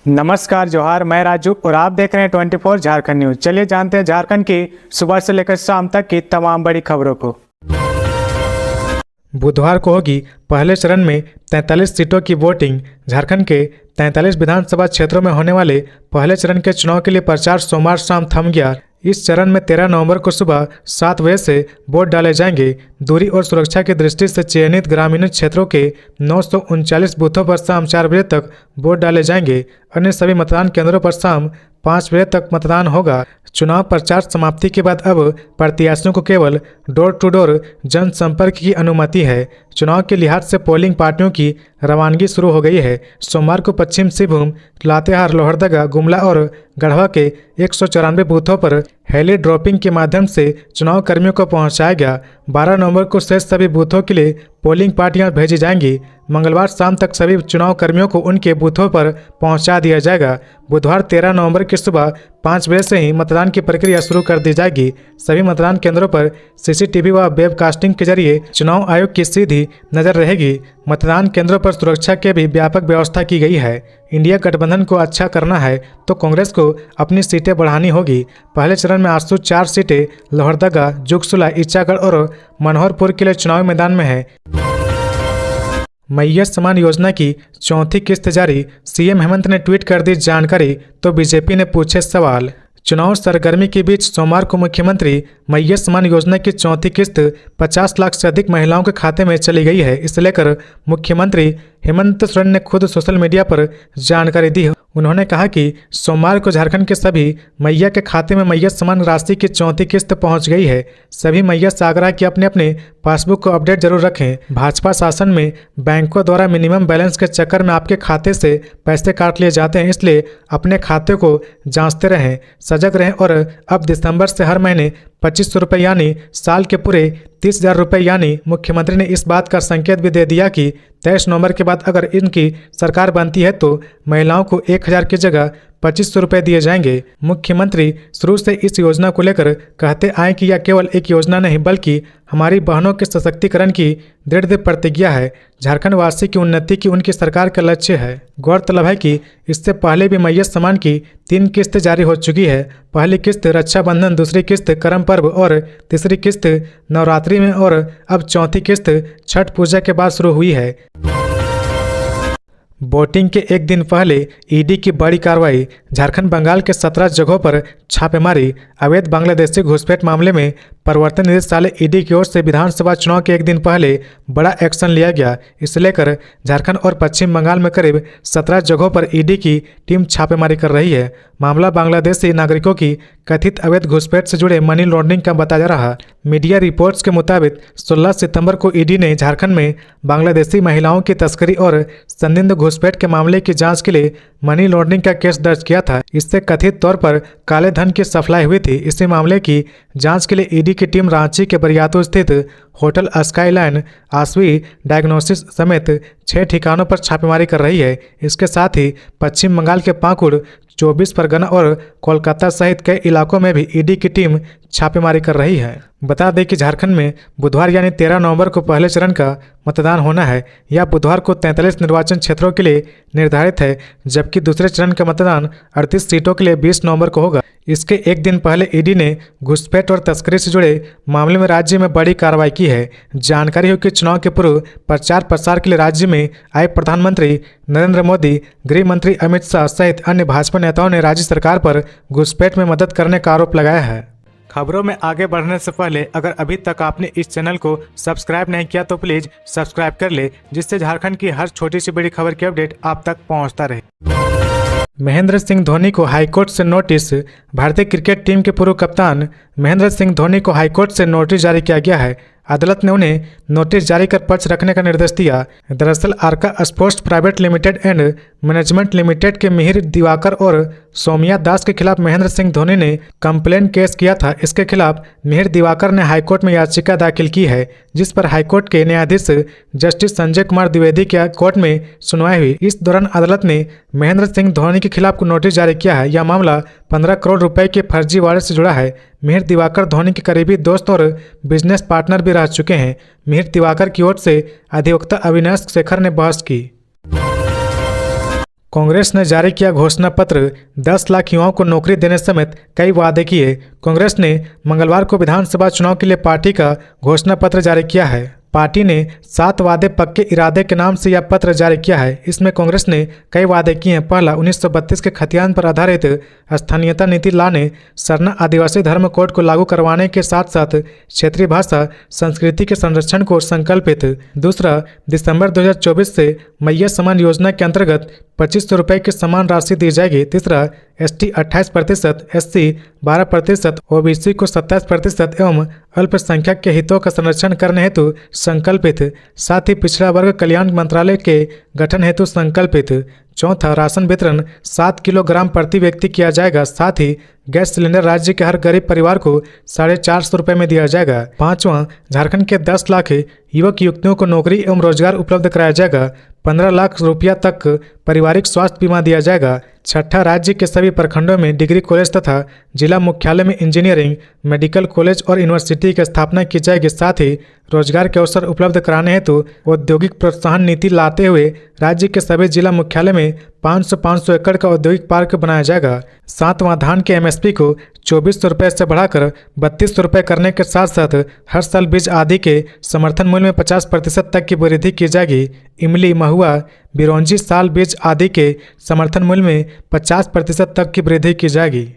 नमस्कार जोहार, मैं राजू और आप देख रहे हैं 24 झारखंड न्यूज। चलिए जानते हैं झारखंड की सुबह से लेकर शाम तक की तमाम बड़ी खबरों को। बुधवार को होगी पहले चरण में 43 सीटों की वोटिंग। झारखंड के 43 विधानसभा क्षेत्रों में होने वाले पहले चरण के चुनाव के लिए प्रचार सोमवार शाम थम गया। इस चरण में 13 नवंबर को सुबह 7 बजे से वोट डाले जाएंगे। दूरी और सुरक्षा की दृष्टि से चयनित ग्रामीण क्षेत्रों के 939 बूथों पर शाम 4 बजे तक वोट डाले जाएंगे। अन्य सभी मतदान केंद्रों पर शाम 5 बजे तक मतदान होगा। चुनाव प्रचार समाप्ति के बाद अब प्रत्याशियों को केवल डोर टू डोर जनसंपर्क की अनुमति है। चुनाव के लिहाज से पोलिंग पार्टियों की रवानगी शुरू हो गई है। सोमवार को पश्चिम सिंहभूम, लातेहार, लोहरदगा, गुमला और गढ़वा के 194 बूथों पर हेली ड्रॉपिंग के माध्यम से चुनाव कर्मियों को पहुंचाया गया। 12 नवंबर को शेष सभी बूथों के लिए पोलिंग पार्टियां भेजी जाएंगी। मंगलवार शाम तक सभी चुनाव कर्मियों को उनके बूथों पर पहुंचा दिया जाएगा। बुधवार 13 नवंबर की सुबह 5 बजे से ही मतदान की प्रक्रिया शुरू कर दी जाएगी। सभी मतदान केंद्रों पर सीसीटीवी व वेबकास्टिंग के जरिए चुनाव आयोग की सीधी नजर रहेगी। मतदान केंद्रों पर सुरक्षा के भी व्यापक व्यवस्था की गई है। इंडिया गठबंधन को अच्छा करना है तो कांग्रेस को अपनी सीटें बढ़ानी होगी। पहले चरण में 804 सीटें लोहरदगा, जुगसुला, इचागढ़ और मनोहरपुर के लिए चुनावी मैदान में है। मैया सम्मान योजना की चौथी किस्त जारी। सीएम हेमंत ने ट्वीट कर दी जानकारी तो बीजेपी ने पूछे सवाल। चुनाव सरगर्मी के बीच सोमवार को मुख्यमंत्री मैया सम्मान योजना की चौथी किस्त 50 लाख से अधिक महिलाओं के खाते में चली गई है। इसे लेकर मुख्यमंत्री हेमंत सोरेन ने खुद सोशल मीडिया पर जानकारी दी। उन्होंने कहा कि सोमवार को झारखंड के सभी मैया के खाते में मैया सम्मान राशि की चौथी किस्त पहुंच गई है। सभी मैया से आग्रह कि अपने अपने पासबुक को अपडेट जरूर रखें। भाजपा शासन में बैंकों द्वारा मिनिमम बैलेंस के चक्कर में आपके खाते से पैसे काट लिए जाते हैं, इसलिए अपने खाते को जांचते रहें, सजग रहें। और अब दिसंबर से हर महीने 2500 रुपये यानी साल के पूरे 30,000 रुपये यानी मुख्यमंत्री ने इस बात का संकेत भी दे दिया कि 23 नवंबर के बाद अगर इनकी सरकार बनती है तो महिलाओं को 1000 की जगह 2500 रुपये दिए जाएंगे। मुख्यमंत्री शुरू से इस योजना को लेकर कहते आए कि यह केवल एक योजना नहीं बल्कि हमारी बहनों के सशक्तिकरण की दृढ़ प्रतिज्ञा है। झारखंड वासी की उन्नति की उनकी सरकार का लक्ष्य है। गौरतलब है कि इससे पहले भी मैया सम्मान की 3 किस्त जारी हो चुकी है। पहली किस्त रक्षाबंधन, दूसरी किस्त करम पर्व और तीसरी किस्त नवरात्रि में और अब चौथी किस्त छठ पूजा के बाद शुरू हुई है। वोटिंग के एक दिन पहले ईडी की बड़ी कार्रवाई। झारखंड बंगाल के 17 जगहों पर छापेमारी। अवैध बांग्लादेशी घुसपैठ मामले में प्रवर्तन निदेशालय ईडी की ओर से विधानसभा चुनाव के एक दिन पहले बड़ा एक्शन लिया गया। इसे लेकर झारखंड और पश्चिम बंगाल में करीब 17 जगहों पर ईडी की टीम छापेमारी कर रही है। मामला बांग्लादेशी नागरिकों की कथित अवैध घुसपैठ से जुड़े मनी लॉन्ड्रिंग का बताया जा रहा। मीडिया रिपोर्ट्स के मुताबिक 16 सितंबर को ईडी ने झारखंड में बांग्लादेशी महिलाओं की तस्करी और संदिग्ध घुसपैठ के मामले की जांच के लिए मनी लॉन्ड्रिंग का केस दर्ज किया था। इससे कथित तौर पर काले धन की सप्लाई हुई थी। इसी मामले की जांच के लिए ईडी की टीम रांची के बरियातू स्थित होटल स्काईलाइन, आसवी डायग्नोसिस समेत 6 ठिकानों पर छापेमारी कर रही है। इसके साथ ही पश्चिम बंगाल के पाकुड़, 24 परगना और कोलकाता सहित कई इलाकों में भी ईडी की टीम छापेमारी कर रही है। बता दें कि झारखंड में बुधवार यानी 13 नवंबर को पहले चरण का मतदान होना है। यह बुधवार को 43 निर्वाचन क्षेत्रों के लिए निर्धारित है, जबकि दूसरे चरण का मतदान 38 सीटों के लिए 20 नवंबर को होगा। इसके एक दिन पहले ईडी ने घुसपैठ और तस्करी से जुड़े मामले में राज्य में बड़ी कार्रवाई की है। जानकारी हो कि चुनाव के पूर्व प्रचार प्रसार के लिए राज्य में आए प्रधानमंत्री नरेंद्र मोदी, गृह मंत्री अमित शाह सहित अन्य भाजपा नेताओं ने राज्य सरकार पर घुसपैठ में मदद करने का आरोप लगाया है। खबरों में आगे बढ़ने से पहले अगर अभी तक आपने इस चैनल को सब्सक्राइब नहीं किया तो प्लीज सब्सक्राइब कर ले, जिससे झारखंड की हर छोटी सी बड़ी खबर की अपडेट आप तक पहुंचता रहे। महेंद्र सिंह धोनी को हाईकोर्ट से नोटिस। भारतीय क्रिकेट टीम के पूर्व कप्तान महेंद्र सिंह धोनी को हाईकोर्ट से नोटिस जारी किया गया है। अदालत ने उन्हें नोटिस जारी कर पक्ष रखने का निर्देश दिया। दरअसल Arka sports private limited and management limited के मिहिर दिवाकर और सोमिया दास के खिलाफ महेंद्र सिंह धोनी ने कंप्लेन केस किया था। इसके खिलाफ मिहिर दिवाकर ने हाईकोर्ट में याचिका दाखिल की है, जिस पर हाईकोर्ट के न्यायाधीश जस्टिस संजय कुमार द्विवेदी के कोर्ट में सुनवाई हुई। इस दौरान अदालत ने महेंद्र सिंह धोनी के खिलाफ नोटिस जारी किया है। यह मामला 15 करोड़ रुपए के फर्जीवाड़े से जुड़ा है। मिहिर दिवाकर धोनी के करीबी दोस्त और बिजनेस पार्टनर भी रह चुके हैं। मिहिर दिवाकर की ओर से अधिवक्ता अविनाश शेखर ने बहस की। कांग्रेस ने जारी किया घोषणा पत्र, 10 लाख युवाओं को नौकरी देने समेत कई वादे किए। कांग्रेस ने मंगलवार को विधानसभा चुनाव के लिए पार्टी का घोषणा पत्र जारी किया है। पार्टी ने 7 वादे पक्के इरादे के नाम से यह पत्र जारी किया है। इसमें कांग्रेस ने कई वादे किए हैं। पहला, 1932 के खतियान पर आधारित स्थानीयता नीति लाने, सरना आदिवासी धर्म कोड को लागू करवाने के साथ साथ क्षेत्रीय भाषा संस्कृति के संरक्षण को संकल्पित। दूसरा, दिसंबर 2024 से मैया समान योजना के अंतर्गत 2500 रुपये की समान राशि दी जाएगी। तीसरा, ST 28%, SC 12%, OBC को 27% एवं अल्पसंख्यक के हितों का संरक्षण करने हेतु संकल्पित। साथ ही पिछड़ा वर्ग कल्याण मंत्रालय के गठन हेतु संकल्पित। चौथा, राशन वितरण 7 किलोग्राम प्रति व्यक्ति किया जाएगा। साथ ही गैस सिलेंडर राज्य के हर गरीब परिवार को 450 रुपये में दिया जाएगा। पांचवां, झारखंड के 10 लाख युवक युवतियों को नौकरी एवं रोजगार उपलब्ध कराया जाएगा। 15 लाख रुपया तक पारिवारिक स्वास्थ्य बीमा दिया जाएगा। छठा, राज्य के सभी प्रखंडों में डिग्री कॉलेज तथा जिला मुख्यालय में इंजीनियरिंग, मेडिकल कॉलेज और यूनिवर्सिटी की स्थापना की जाएगी। साथ ही रोजगार के अवसर उपलब्ध कराने हेतु औद्योगिक प्रोत्साहन नीति लाते हुए राज्य के सभी जिला मुख्यालय में 500 एकड़ का औद्योगिक पार्क बनाया जाएगा। सातवां, धान के MSP को 2400 रुपये से बढ़ाकर 3200 रुपये करने के साथ साथ हर साल बीज आदि के समर्थन मूल्य में 50% तक की वृद्धि की जाएगी। इमली, महुआ, बिरौंजी साल बीज आदि के समर्थन मूल्य में 50% तक की वृद्धि की जाएगी।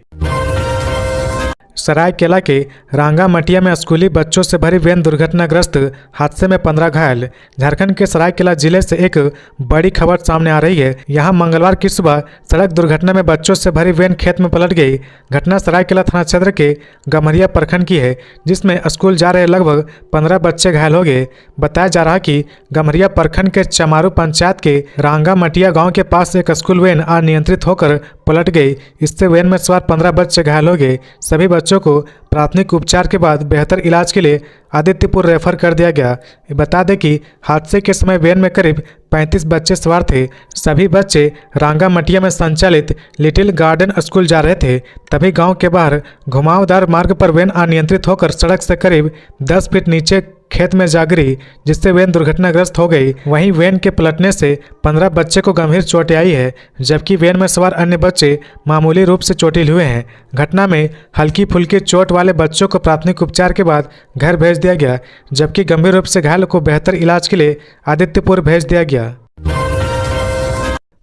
सरायकेला के रांगा मटिया में स्कूली बच्चों से भरी वैन दुर्घटनाग्रस्त, हादसे में 15 घायल। झारखंड के सरायकेला जिले से एक बड़ी खबर सामने आ रही है। यहां मंगलवार की सुबह सड़क दुर्घटना में बच्चों से भरी वैन खेत में पलट गई। घटना सरायकेला थाना क्षेत्र के गम्हरिया प्रखंड की है, जिसमें स्कूल जा रहे लगभग 15 बच्चे घायल हो गए। बताया जा रहा है कि गम्हरिया प्रखंड के चमारू पंचायत के रांगा मटिया गाँव के पास एक स्कूल वैन अनियंत्रित होकर पलट गई। इससे वैन में सवार 15 बच्चे घायल हो गए। सभी बच्चों को प्राथमिक उपचार के बाद बेहतर इलाज के लिए आदित्यपुर रेफर कर दिया गया। बता दें कि हादसे के समय वैन में करीब 35 बच्चे सवार थे। सभी बच्चे रांगा मटिया में संचालित लिटिल गार्डन स्कूल जा रहे थे। तभी गांव के बाहर घुमावदार मार्ग पर वैन अनियंत्रित होकर सड़क से करीब 10 फीट नीचे खेत में जा गिरी, जिससे वैन दुर्घटनाग्रस्त हो गई। वहीं वैन के पलटने से 15 बच्चे को गंभीर चोटें आई है, जबकि वैन में सवार अन्य बच्चे मामूली रूप से चोटिल हुए हैं। घटना में हल्की फुल्की चोट वाले बच्चों को प्राथमिक उपचार के बाद घर भेज दिया गया, जबकि गंभीर रूप से घायल को बेहतर इलाज के लिए आदित्यपुर भेज दिया गया।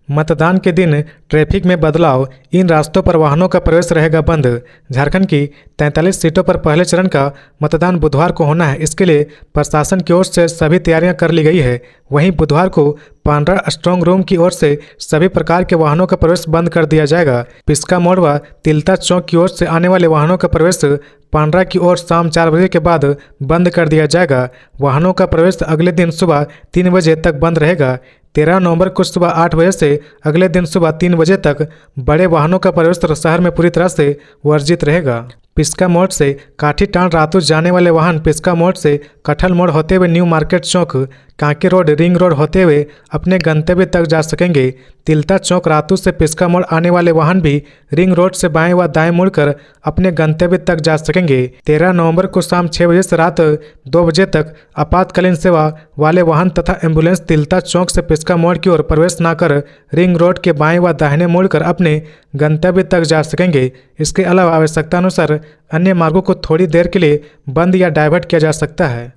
मतदान के दिन ट्रैफिक में बदलाव, इन रास्तों पर वाहनों का प्रवेश रहेगा बंद। झारखंड की 43 सीटों पर पहले चरण का मतदान बुधवार को होना है। इसके लिए प्रशासन की ओर से सभी तैयारियां कर ली गई है। वहीं बुधवार को पांड्रा स्ट्रांग रूम की ओर से सभी प्रकार के वाहनों का प्रवेश बंद कर दिया जाएगा। पिस्का मोड़ व तिलता चौक की ओर से आने वाले वाहनों का प्रवेश पांड्रा की ओर शाम 4 बजे के बाद बंद कर दिया जाएगा। वाहनों का प्रवेश अगले दिन सुबह 3 बजे तक बंद रहेगा। 13 नवंबर को सुबह 8 बजे से अगले दिन सुबह 3 बजे तक बड़े वाहनों का प्रवेश शहर में पूरी तरह से वर्जित रहेगा। पिस्का मोड़ से काठी टाण रातू जाने वाले वाहन पिस्का मोड़ से कठल मोड़ होते हुए न्यू मार्केट चौक, कांके रोड, रिंग रोड होते हुए अपने गंतव्य तक जा सकेंगे। तिलता चौक रातू से पिस्का मोड़ आने वाले वाहन भी रिंग रोड से बाएं व दाएं मुड़कर अपने गंतव्य तक जा सकेंगे। 13 नवंबर को शाम 6 बजे से रात 2 बजे तक आपातकालीन सेवा वाले वाहन तथा एम्बुलेंस तिलता चौक से पिस्का मोड़ की ओर प्रवेश न कर रिंग रोड के बाएं व दाहिने मुड़कर अपने गंतव्य तक जा सकेंगे। इसके अलावा आवश्यकता अनुसार अन्य मार्गों को थोड़ी देर के लिए बंद या डाइवर्ट किया जा सकता है।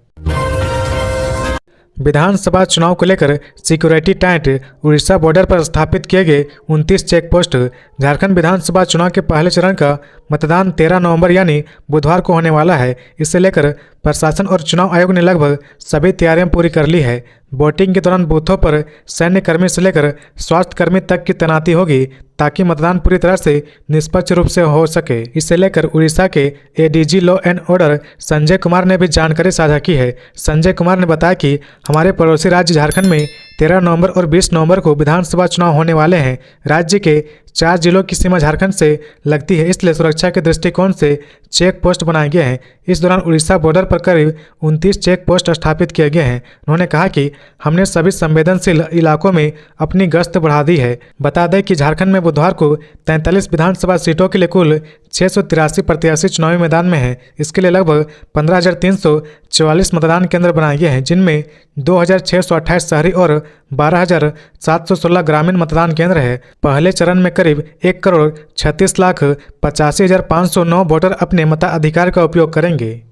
विधानसभा चुनाव को लेकर सिक्योरिटी टाइट, उड़ीसा बॉर्डर पर स्थापित किए गए 29 चेक पोस्ट। झारखंड विधानसभा चुनाव के पहले चरण का मतदान 13 नवंबर यानी बुधवार को होने वाला है। इसे लेकर प्रशासन और चुनाव आयोग ने लगभग सभी तैयारियां पूरी कर ली है। वोटिंग के दौरान बूथों पर सैन्य कर्मी से लेकर स्वास्थ्य कर्मी तक की तैनाती होगी, ताकि मतदान पूरी तरह से निष्पक्ष रूप से हो सके। इसे लेकर उड़ीसा के ADG law and order Sanjay Kumar ने भी जानकारी साझा की है। संजय कुमार ने बताया कि हमारे पड़ोसी राज्य झारखंड में 13 नवंबर और 20 नवंबर को विधानसभा चुनाव होने वाले हैं। राज्य के 4 जिलों की सीमा झारखंड से लगती है, इसलिए सुरक्षा के दृष्टिकोण से चेक पोस्ट बनाए गए हैं। इस दौरान उड़ीसा बॉर्डर पर करीब 29 चेक पोस्ट स्थापित किए गए हैं। उन्होंने कहा कि हमने सभी संवेदनशील इलाकों में अपनी गश्त बढ़ा दी है। बता दें कि झारखंड में बुधवार को 43 विधानसभा सीटों के लिए कुल 683 प्रत्याशी चुनावी मैदान में हैं। इसके लिए लगभग 15,344 मतदान केंद्र बनाए गए हैं, जिनमें 2,628 शहरी और 12,716 ग्रामीण मतदान केंद्र है। पहले चरण में करीब 1,36,85,509 वोटर अपने मताधिकार का उपयोग करेंगे।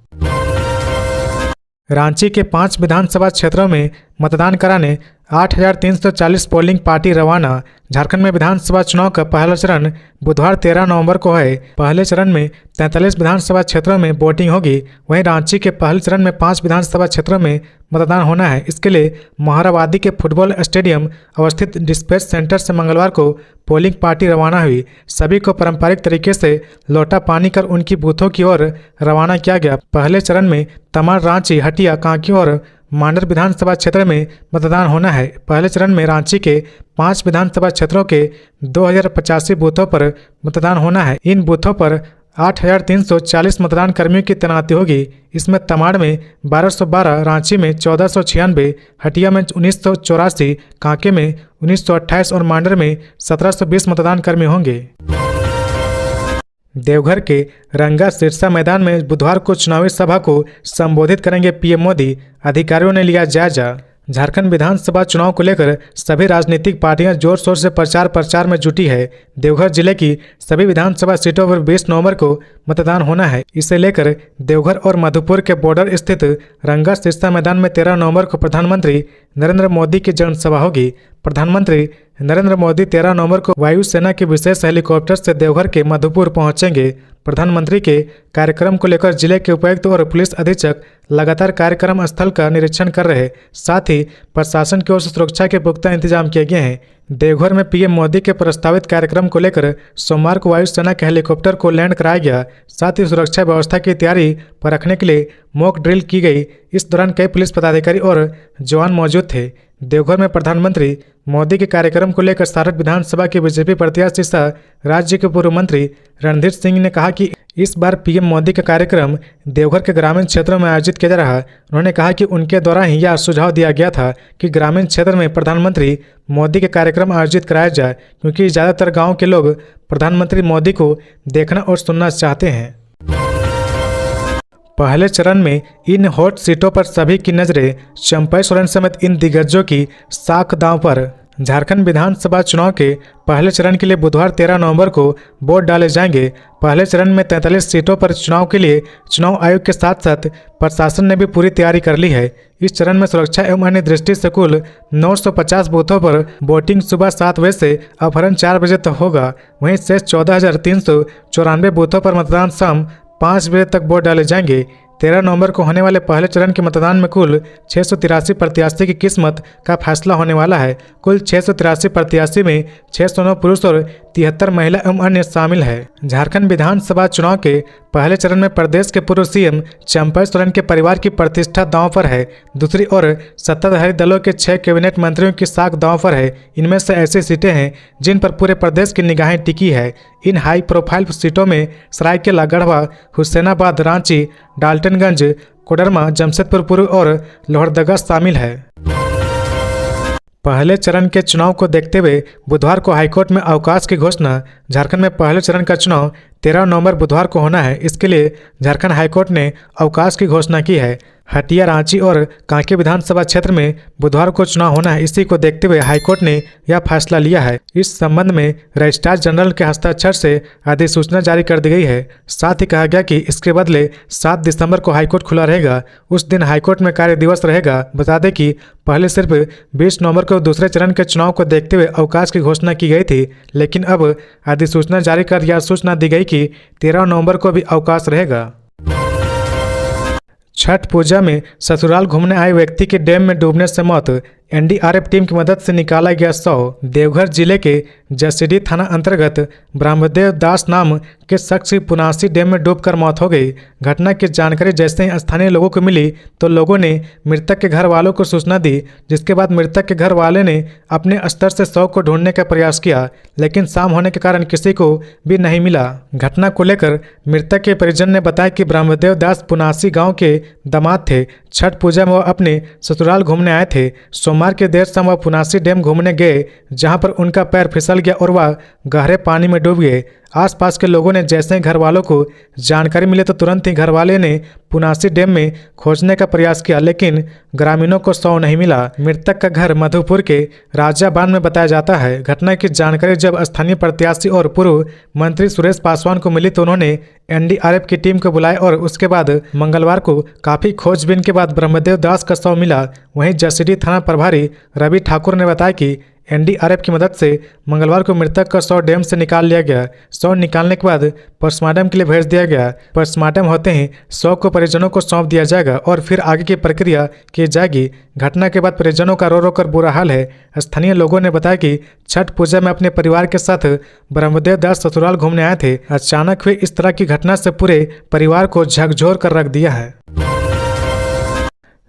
रांची के 5 विधानसभा क्षेत्रों में मतदान कराने 8,340 पोलिंग पार्टी रवाना। झारखंड में विधानसभा चुनाव का पहला चरण बुधवार 13 नवंबर को है। पहले चरण में 43 विधानसभा क्षेत्रों में वोटिंग होगी। वहीं रांची के पहले चरण में 5 विधानसभा क्षेत्रों में मतदान होना है। इसके लिए मोहराबादी के फुटबॉल स्टेडियम अवस्थित डिस्पैच सेंटर से मंगलवार को पोलिंग पार्टी रवाना हुई। सभी को पारंपरिक तरीके से लोटा पानी कर उनकी बूथों की ओर रवाना किया गया। पहले चरण में तमाड़, रांची, हटिया, कांकी और मांडर विधानसभा क्षेत्र में मतदान होना है। पहले चरण में रांची के 5 विधानसभा क्षेत्रों के 2,085 बूथों पर मतदान होना है। इन बूथों पर 8,340 मतदान कर्मियों की तैनाती होगी। इसमें तमाड़ में 1,212, रांची में 1,496, हटिया में 1,984, कांके में 1,928 और मांडर में 1,720 मतदान कर्मी होंगे। देवघर के रंगा सिरसा मैदान में बुधवार को चुनावी सभा को संबोधित करेंगे पीएम मोदी। अधिकारियों ने लिया जायजा। झारखंड विधानसभा चुनाव को लेकर सभी राजनीतिक पार्टियां जोर शोर से प्रचार में जुटी है। देवघर जिले की सभी विधानसभा सीटों पर 20 नवंबर को मतदान होना है। इसे लेकर देवघर और मधुपुर के बॉर्डर स्थित रंगा सिरसा मैदान में 13 नवंबर को प्रधानमंत्री नरेंद्र मोदी की जनसभा होगी। प्रधानमंत्री नरेंद्र मोदी 13 नवंबर को वायुसेना के विशेष हेलीकॉप्टर से देवघर के मधुपुर पहुंचेंगे। प्रधानमंत्री के कार्यक्रम को लेकर जिले के उपायुक्त और पुलिस अधीक्षक लगातार कार्यक्रम स्थल का निरीक्षण कर रहे। साथ ही प्रशासन की ओर से सुरक्षा के पुख्ता इंतजाम किए गए हैं। देवघर में पीएम मोदी के प्रस्तावित कार्यक्रम को लेकर सोमवार को वायुसेना के हेलीकॉप्टर को लैंड कराया गया। साथ ही सुरक्षा व्यवस्था की तैयारी पर रखने के लिए मॉक ड्रिल की गई। इस दौरान कई पुलिस पदाधिकारी और जवान मौजूद थे। देवघर में प्रधानमंत्री मोदी के कार्यक्रम को लेकर सारथ विधानसभा के बीजेपी प्रत्याशी सह राज्य के पूर्व मंत्री रणधीर सिंह ने कहा कि इस बार पीएम मोदी का कार्यक्रम देवघर के ग्रामीण क्षेत्रों में आयोजित किया जा रहा है। उन्होंने कहा कि उनके द्वारा ही यह सुझाव दिया गया था कि ग्रामीण क्षेत्र में प्रधानमंत्री मोदी के कार्यक्रम आयोजित कराया जाए, क्योंकि ज़्यादातर गाँव के लोग प्रधानमंत्री मोदी को देखना और सुनना चाहते हैं। पहले चरण में इन हॉट सीटों पर सभी की नजरें चंपई सोरेन समेत इन दिग्गजों की साख दांव पर। झारखंड विधानसभा चुनाव के पहले चरण के लिए बुधवार 13 नवंबर को वोट डाले जाएंगे। पहले चरण में 43 सीटों पर चुनाव के लिए चुनाव आयोग के साथ साथ प्रशासन ने भी पूरी तैयारी कर ली है। इस चरण में सुरक्षा एवं अन्य दृष्टि से कुल 950 बूथों पर वोटिंग सुबह 7 बजे से अपहरण 4 बजे तक होगा। वहीं शेष 14,394 बूथों पर मतदान शाम 5 बजे तक वोट डाले जाएंगे। 13 नवंबर को होने वाले पहले चरण के मतदान में कुल 683 प्रत्याशी की किस्मत का फैसला होने वाला है। कुल 683 प्रत्याशी में 609 पुरुष और 73 महिला एवं अन्य शामिल है। झारखंड विधानसभा चुनाव के पहले चरण में प्रदेश के पूर्व सीएम चंपई सोरेन के परिवार की प्रतिष्ठा दांव पर है। दूसरी ओर सत्ताधारी दलों के 6 कैबिनेट मंत्रियों की साख दांव पर है। इनमें से ऐसी सीटें हैं जिन पर पूरे प्रदेश की निगाहें टिकी है। इन हाई प्रोफाइल सीटों में सरायकेला, गढ़वा, हुसैनाबाद, रांची, डाल्टनगंज, कोडरमा, जमशेदपुर पूर्व और लोहरदगा शामिल है। पहले चरण के चुनाव को देखते हुए बुधवार को हाईकोर्ट में अवकाश की घोषणा। झारखंड में पहले चरण का चुनाव 13 नवंबर बुधवार को होना है। इसके लिए झारखंड हाईकोर्ट ने अवकाश की घोषणा की है। हटिया, रांची और कांके विधानसभा क्षेत्र में बुधवार को चुनाव होना है। इसी को देखते हुए हाईकोर्ट ने यह फैसला लिया है। इस संबंध में रजिस्ट्रार जनरल के हस्ताक्षर से अधिसूचना जारी कर दी गई है। साथ ही कहा गया कि इसके बदले 7 दिसंबर को हाईकोर्ट खुला रहेगा। उस दिन हाईकोर्ट में कार्य दिवस रहेगा। बता दें कि पहले सिर्फ 20 नवंबर को दूसरे चरण के चुनाव को देखते हुए अवकाश की घोषणा की गई थी, लेकिन अब अधिसूचना जारी कर यह सूचना दी गई कि 13 नवंबर को भी अवकाश रहेगा। छठ पूजा में ससुराल घूमने आए व्यक्ति की डैम में डूबने से मौत। एनडीआरएफ टीम की मदद से निकाला गया शव। देवघर जिले के जसीडीह थाना अंतर्गत ब्रह्मदेव दास नाम के शख्स की पुनासी डैम में डूबकर मौत हो गई। घटना की जानकारी जैसे ही स्थानीय लोगों को मिली तो लोगों ने मृतक के घर वालों को सूचना दी, जिसके बाद मृतक के घर वाले ने अपने स्तर से शव को ढूंढने का प्रयास किया, लेकिन शाम होने के कारण किसी को भी नहीं मिला। घटना को लेकर मृतक के परिजन ने बताया कि ब्रह्मदेव दास पुनासी गाँव के दामाद थे। छठ पूजा में वह अपने ससुराल घूमने आए थे। सोमवार के देर शाम वह पुनासी डैम घूमने गए, जहां पर उनका पैर फिसल गया और वह गहरे पानी में डूब गए। आसपास के लोगों ने जैसे ही घर वालों को जानकारी मिली तो तुरंत ही घर वाले ने पुनासी डैम में खोजने का प्रयास किया, लेकिन ग्रामीणों को शव नहीं मिला। मृतक का घर मधुपुर के राजा बांध में बताया जाता है। घटना की जानकारी जब स्थानीय प्रत्याशी और पूर्व मंत्री सुरेश पासवान को मिली तो उन्होंने एनडीआरएफ की टीम को बुलाया और उसके बाद मंगलवार को काफी खोजबीन के बाद ब्रह्मदेव दास का शव मिला। वहीं जसीडीह थाना प्रभारी रवि ठाकुर ने बताया कि एनडीआरएफ की मदद से मंगलवार को मृतक का शव डैम से निकाल लिया गया। शव निकालने के बाद पोस्टमार्टम के लिए भेज दिया गया। पोस्टमार्टम होते ही शव को परिजनों को सौंप दिया जाएगा और फिर आगे की प्रक्रिया की जाएगी। घटना के बाद परिजनों का रो रो कर बुरा हाल है। स्थानीय लोगों ने बताया कि छठ पूजा में अपने परिवार के साथ ब्रह्मदेव दास ससुराल घूमने आए थे। अचानक हुई इस तरह की घटना से पूरे परिवार को झकझोर कर रख दिया है।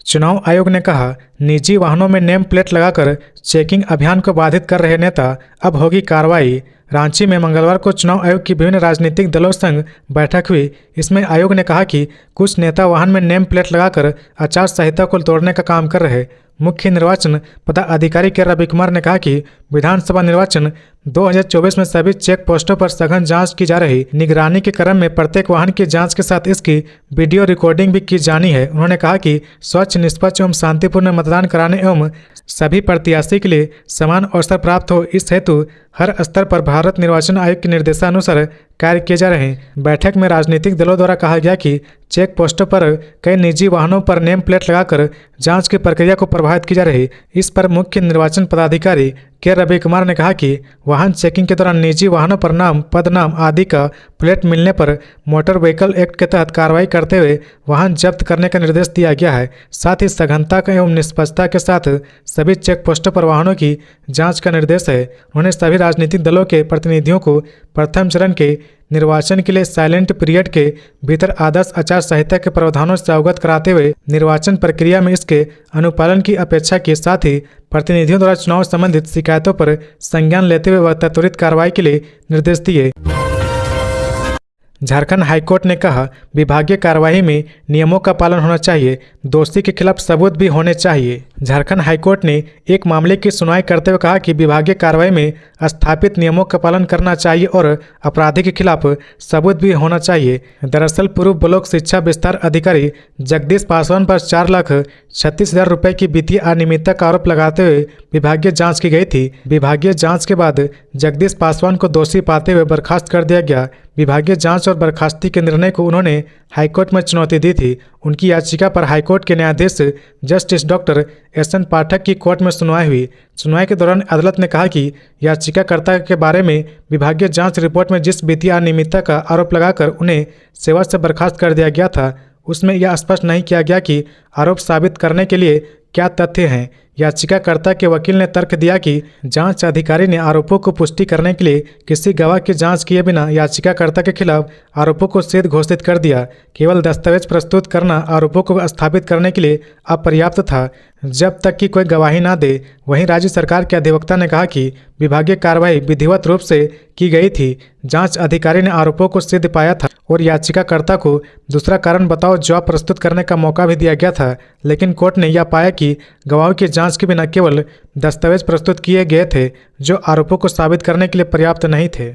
चुनाव आयोग ने कहा, निजी वाहनों में नेम प्लेट लगाकर चेकिंग अभियान को बाधित कर रहे नेता, अब होगी कार्रवाई। रांची में मंगलवार को चुनाव आयोग की विभिन्न राजनीतिक दलों संग बैठक हुई। इसमें आयोग ने कहा कि कुछ नेता वाहन में नेम प्लेट लगाकर आचार संहिता को तोड़ने का काम कर रहे। मुख्य निर्वाचन पदाधिकारी के रवि कुमार ने कहा कि विधानसभा निर्वाचन 2024 में सभी चेक पोस्टों पर सघन जांच की जा रही। निगरानी के क्रम में प्रत्येक वाहन की जांच के साथ इसकी वीडियो रिकॉर्डिंग भी की जानी है। उन्होंने कहा कि स्वच्छ, निष्पक्ष एवं शांतिपूर्ण मतदान कराने एवं सभी प्रत्याशी के लिए समान अवसर प्राप्त हो, इस हेतु हर स्तर पर भारत निर्वाचन आयोग के निर्देशानुसार कार्य किए जा रहे हैं। बैठक में राजनीतिक दलों द्वारा कहा गया कि चेक पोस्टों पर कई निजी वाहनों पर नेम प्लेट लगाकर जांच की प्रक्रिया को प्रभावित की जा रही। इस पर मुख्य निर्वाचन पदाधिकारी के रवि कुमार ने कहा कि वाहन चेकिंग के दौरान निजी वाहनों पर नाम, पदनाम आदि का प्लेट मिलने पर मोटर व्हीकल एक्ट के तहत कार्रवाई करते हुए वाहन जब्त करने का निर्देश दिया गया है। साथ ही सघनता एवं निष्पक्षता के साथ सभी चेक पोस्टों पर वाहनों की जांच का निर्देश है। उन्होंने सभी राजनीतिक दलों के प्रतिनिधियों को प्रथम चरण के निर्वाचन के लिए साइलेंट पीरियड के भीतर आदर्श आचार संहिता के प्रावधानों से अवगत कराते हुए निर्वाचन प्रक्रिया में इसके अनुपालन की अपेक्षा के साथ ही प्रतिनिधियों द्वारा चुनाव संबंधित शिकायतों पर संज्ञान लेते हुए वह त्वरित कार्रवाई के लिए निर्देश दिए। झारखंड हाईकोर्ट ने कहा, विभागीय कार्यवाही में नियमों का पालन होना चाहिए, दोषी के खिलाफ सबूत भी होने चाहिए। झारखंड हाईकोर्ट ने एक मामले की सुनवाई करते हुए कहा कि विभागीय कार्रवाई में स्थापित नियमों का पालन करना चाहिए और अपराधी के खिलाफ सबूत भी होना चाहिए। दरअसल पूर्व ब्लॉक शिक्षा विस्तार अधिकारी जगदीश पासवान पर 4,36,000 रुपये की वित्तीय अनियमितता का आरोप लगाते हुए विभागीय जाँच की गई थी। विभागीय जाँच के बाद जगदीश पासवान को दोषी पाते हुए बर्खास्त कर दिया गया। विभागीय जांच और बर्खास्ती के निर्णय को उन्होंने हाईकोर्ट में चुनौती दी थी। उनकी याचिका पर हाईकोर्ट के न्यायाधीश जस्टिस डॉक्टर एस.एन. पाठक की कोर्ट में सुनवाई हुई। सुनवाई के दौरान अदालत ने कहा कि याचिकाकर्ता के बारे में विभागीय जांच रिपोर्ट में जिस वित्तीय अनियमितता का आरोप लगाकर उन्हें सेवा से बर्खास्त कर दिया गया था, उसमें यह स्पष्ट नहीं किया गया कि आरोप साबित करने के लिए क्या तथ्य हैं। याचिकाकर्ता के वकील ने तर्क दिया कि जांच अधिकारी ने आरोपों को पुष्टि करने के लिए किसी गवाह की जांच किए बिना याचिकाकर्ता के खिलाफ आरोपों को सिद्ध घोषित कर दिया। केवल दस्तावेज प्रस्तुत करना आरोपों को स्थापित करने के लिए अपर्याप्त था, जब तक कि कोई गवाही न दे। वहीं राज्य सरकार के अधिवक्ता ने कहा कि विभागीय कार्रवाई विधिवत रूप से की गई थी। जांच अधिकारी ने आरोपों को सिद्ध पाया था और याचिकाकर्ता को दूसरा कारण बताओ जवाब प्रस्तुत करने का मौका भी दिया गया था, लेकिन कोर्ट ने यह पाया कि गवाहों की जांच के बिना केवल दस्तावेज प्रस्तुत किए गए थे जो आरोपों को साबित करने के लिए पर्याप्त नहीं थे।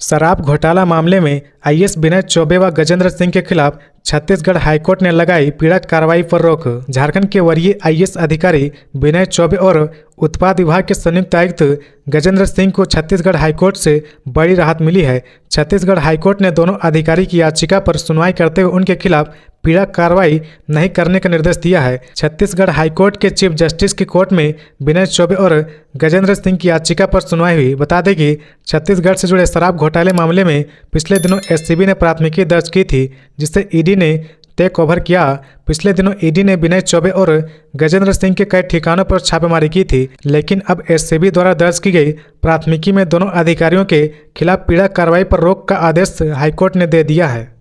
शराब घोटाला मामले में आईएएस विनय चौबे व गजेंद्र सिंह के खिलाफ छत्तीसगढ़ हाईकोर्ट ने लगाई पीड़क कार्रवाई पर रोक। झारखंड के वरीय आईएएस अधिकारी विनय चौबे और उत्पाद विभाग के संयुक्त आयुक्त गजेंद्र सिंह को छत्तीसगढ़ हाईकोर्ट से बड़ी राहत मिली है। छत्तीसगढ़ हाईकोर्ट ने दोनों अधिकारी की याचिका पर सुनवाई करते हुए उनके खिलाफ पीड़क कार्रवाई नहीं करने का निर्देश दिया है। छत्तीसगढ़ हाईकोर्ट के चीफ जस्टिस की कोर्ट में विनय चौबे और गजेंद्र सिंह की याचिका पर सुनवाई हुई। बता दें कि छत्तीसगढ़ से जुड़े शराब घोटाले मामले में पिछले दिनों एससीबी ने प्राथमिकी दर्ज की थी, जिससे ईडी ने टेक ओवर किया। पिछले दिनों ईडी ने विनय चौबे और गजेंद्र सिंह के कई ठिकानों पर छापेमारी की थी, लेकिन अब एससीबी द्वारा दर्ज की गई प्राथमिकी में दोनों अधिकारियों के खिलाफ पीड़क कार्रवाई पर रोक का आदेश हाईकोर्ट ने दे दिया है।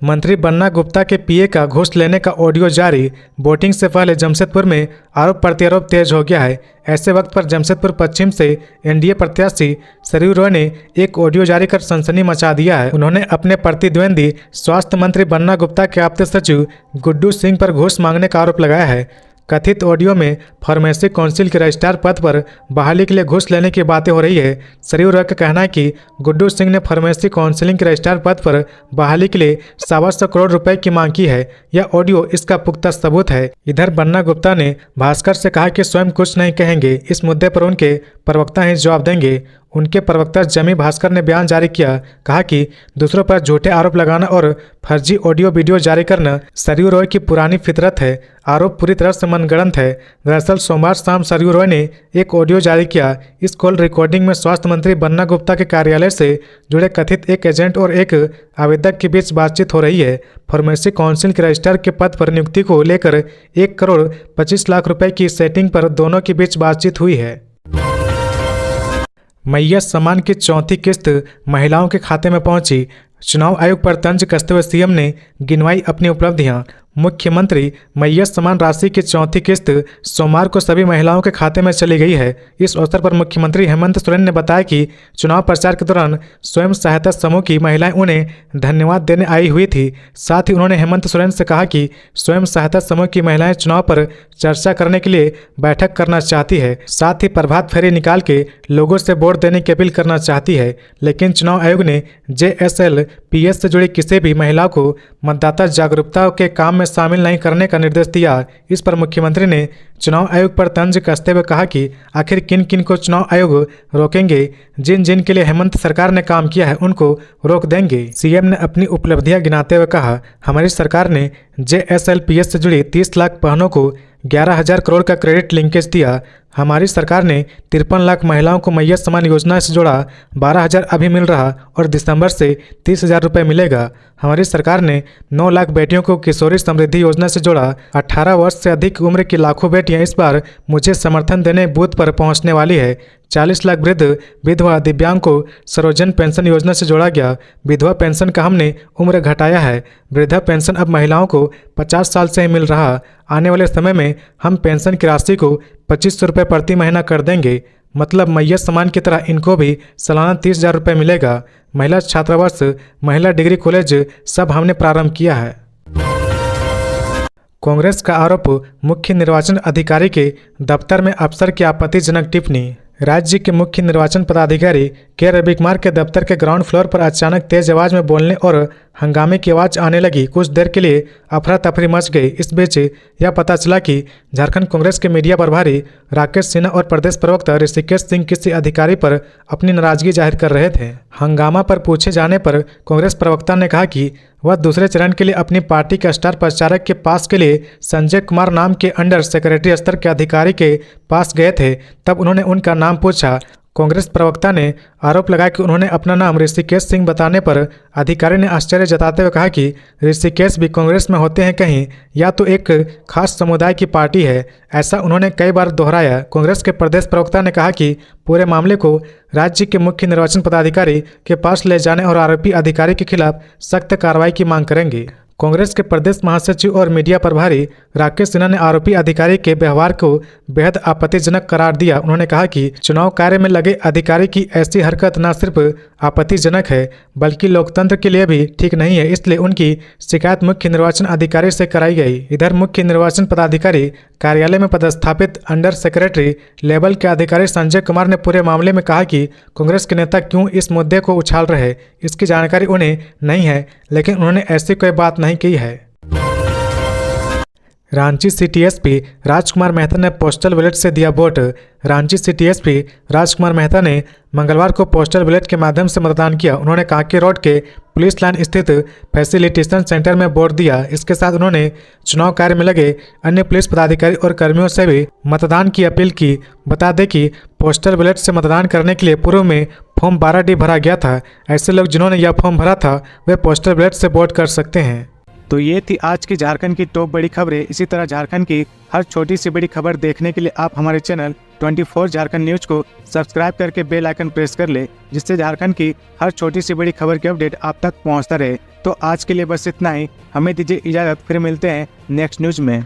मंत्री बन्ना गुप्ता के पीए का घूस लेने का ऑडियो जारी। वोटिंग से पहले जमशेदपुर में आरोप प्रत्यारोप तेज हो गया है। ऐसे वक्त पर जमशेदपुर पश्चिम से एनडीए प्रत्याशी सरयू रॉय ने एक ऑडियो जारी कर सनसनी मचा दिया है। उन्होंने अपने प्रतिद्वंदी स्वास्थ्य मंत्री बन्ना गुप्ता के आप्त सचिव गुड्डू सिंह पर घूस मांगने का आरोप लगाया है। कथित ऑडियो में फार्मेसी काउंसिल के रजिस्ट्रार पद पर बहाली के लिए घूस लेने की बातें हो रही है। सरयू राय का कहना है कि गुड्डू सिंह ने फार्मेसी काउंसिलिंग के रजिस्ट्रार पद पर बहाली के लिए 125 करोड़ रुपए की मांग की है। यह ऑडियो इसका पुख्ता सबूत है। इधर बन्ना गुप्ता ने भास्कर से कहा कि स्वयं कुछ नहीं कहेंगे, इस मुद्दे पर उनके प्रवक्ता ही जवाब देंगे। उनके प्रवक्ता जमी भास्कर ने बयान जारी किया, कहा कि दूसरों पर झूठे आरोप लगाना और फर्जी ऑडियो वीडियो जारी करना सरयू रॉय की पुरानी फितरत है। आरोप पूरी तरह से मनगढ़ंत है। दरअसल सोमवार शाम सरयू रॉय ने एक ऑडियो जारी किया। इस कॉल रिकॉर्डिंग में स्वास्थ्य मंत्री बन्ना गुप्ता के कार्यालय से जुड़े कथित एक एजेंट और एक आवेदक के बीच बातचीत हो रही है। फार्मेसी काउंसिल के रजिस्ट्रार के पद पर नियुक्ति को लेकर 1 करोड़ 25 लाख रुपए की सेटिंग पर दोनों के बीच बातचीत हुई है। मैय्या सम्मान की चौथी किस्त महिलाओं के खाते में पहुंची। चुनाव आयोग पर तंज कसते हुए सीएम ने गिनवाई अपनी उपलब्धियां। मुख्यमंत्री मैय्या सम्मान राशि की चौथी किस्त सोमवार को सभी महिलाओं के खाते में चली गई है। इस अवसर पर मुख्यमंत्री हेमंत सोरेन ने बताया कि चुनाव प्रचार के दौरान स्वयं सहायता समूह की महिलाएं उन्हें धन्यवाद देने आई हुई थी। साथ ही उन्होंने हेमंत सोरेन से कहा कि स्वयं सहायता समूह की महिलाएं चुनाव पर चर्चा करने के लिए बैठक करना चाहती है। साथ ही प्रभात फेरी निकाल के लोगों से वोट देने की अपील करना चाहती है। लेकिन चुनाव आयोग ने JSLPS से जुड़ी किसी भी महिला को मतदाता जागरूकता के काम में शामिल नहीं करने का निर्देश दिया। इस पर मुख्यमंत्री ने चुनाव आयोग पर तंज कसते हुए कहा कि आखिर किन किन को चुनाव आयोग रोकेंगे। जिन जिन के लिए हेमंत सरकार ने काम किया है उनको रोक देंगे। सीएम ने अपनी उपलब्धियां गिनाते हुए कहा, हमारी सरकार ने JSLPS से जुड़ी 30 लाख बहनों को 11,000 करोड़ का क्रेडिट लिंकेज दिया। हमारी सरकार ने 53 लाख महिलाओं को मैय्या सम्मान योजना से जोड़ा। 12,000 अभी मिल रहा और दिसंबर से 30,000 रुपये मिलेगा। हमारी सरकार ने 9 लाख बेटियों को किशोरी समृद्धि योजना से जोड़ा। 18 वर्ष से अधिक उम्र की लाखों बेटियां इस बार मुझे समर्थन देने बूथ पर पहुंचने वाली है। 40 लाख वृद्ध विधवा दिव्यांग को सर्वजन पेंशन योजना से जोड़ा गया। विधवा पेंशन का हमने उम्र घटाया है। वृद्धा पेंशन अब महिलाओं को 50 साल से ही मिल रहा। आने वाले समय में हम पेंशन की राशि को 2500 रुपये प्रति महीना कर देंगे। मतलब मैय्या सम्मान की तरह इनको भी सालाना 30,000 रुपये मिलेगा। महिला छात्रावास, महिला डिग्री कॉलेज सब हमने प्रारंभ किया है। कांग्रेस का आरोप, मुख्य निर्वाचन अधिकारी के दफ्तर में अफसर की आपत्तिजनक टिप्पणी। राज्य के मुख्य निर्वाचन पदाधिकारी के रविकुमार के दफ्तर के ग्राउंड फ्लोर पर अचानक तेज आवाज में बोलने और हंगामे की आवाज़ आने लगी। कुछ देर के लिए अफरा तफरी मच गई। इस बीच यह पता चला कि झारखंड कांग्रेस के मीडिया प्रभारी राकेश सिन्हा और प्रदेश प्रवक्ता ऋषिकेश सिंह किसी अधिकारी पर अपनी नाराजगी जाहिर कर रहे थे। हंगामा पर पूछे जाने पर कांग्रेस प्रवक्ता ने कहा कि वह दूसरे चरण के लिए अपनी पार्टी के स्टार प्रचारक के पास के लिए संजय कुमार नाम के अंडर सेक्रेटरी स्तर के अधिकारी के पास गए थे। तब उन्होंने उनका नाम पूछा। कांग्रेस प्रवक्ता ने आरोप लगाया कि उन्होंने अपना नाम ऋषिकेश सिंह बताने पर अधिकारी ने आश्चर्य जताते हुए कहा कि ऋषिकेश भी कांग्रेस में होते हैं कहीं, या तो एक खास समुदाय की पार्टी है। ऐसा उन्होंने कई बार दोहराया। कांग्रेस के प्रदेश प्रवक्ता ने कहा कि पूरे मामले को राज्य के मुख्य निर्वाचन पदाधिकारी के पास ले जाने और आरोपी अधिकारी के खिलाफ सख्त कार्रवाई की मांग करेंगे। कांग्रेस के प्रदेश महासचिव और मीडिया प्रभारी राकेश सिन्हा ने आरोपी अधिकारी के व्यवहार को बेहद आपत्तिजनक करार दिया। उन्होंने कहा कि चुनाव कार्य में लगे अधिकारी की ऐसी हरकत न सिर्फ आपत्तिजनक है बल्कि लोकतंत्र के लिए भी ठीक नहीं है। इसलिए उनकी शिकायत मुख्य निर्वाचन अधिकारी से कराई गई। इधर मुख्य निर्वाचन पदाधिकारी कार्यालय में पदस्थापित अंडर सेक्रेटरी लेवल के अधिकारी संजय कुमार ने पूरे मामले में कहा कि कांग्रेस के नेता क्यों इस मुद्दे को उछाल रहे, इसकी जानकारी उन्हें नहीं है, लेकिन उन्होंने ऐसी कोई बात नहीं की है। रांची सिटी एसपी राजकुमार मेहता ने पोस्टल बैलेट से दिया वोट। रांची सिटी एसपी राजकुमार मेहता ने मंगलवार को पोस्टल बैलेट के माध्यम से मतदान किया। उन्होंने कांके रोड के पुलिस लाइन स्थित फैसिलिटेशन सेंटर में वोट दिया। इसके साथ उन्होंने चुनाव कार्य में लगे अन्य पुलिस पदाधिकारी और कर्मियों से भी मतदान की अपील की। बता दें कि पोस्टल बैलेट से मतदान करने के लिए पूर्व में फॉर्म 12D भरा गया था। ऐसे लोग जिन्होंने यह फॉर्म भरा था वे पोस्टल बैलेट से वोट कर सकते हैं। तो ये थी आज की झारखंड की टॉप बड़ी खबरें। इसी तरह झारखंड की हर छोटी सी बड़ी खबर देखने के लिए आप हमारे चैनल 24 झारखंड न्यूज को सब्सक्राइब करके बेल आइकन प्रेस कर ले, जिससे झारखंड की हर छोटी सी बड़ी खबर की अपडेट आप तक पहुंचता रहे। तो आज के लिए बस इतना ही। हमें दीजिए इजाज़त, फिर मिलते हैं नेक्स्ट न्यूज में।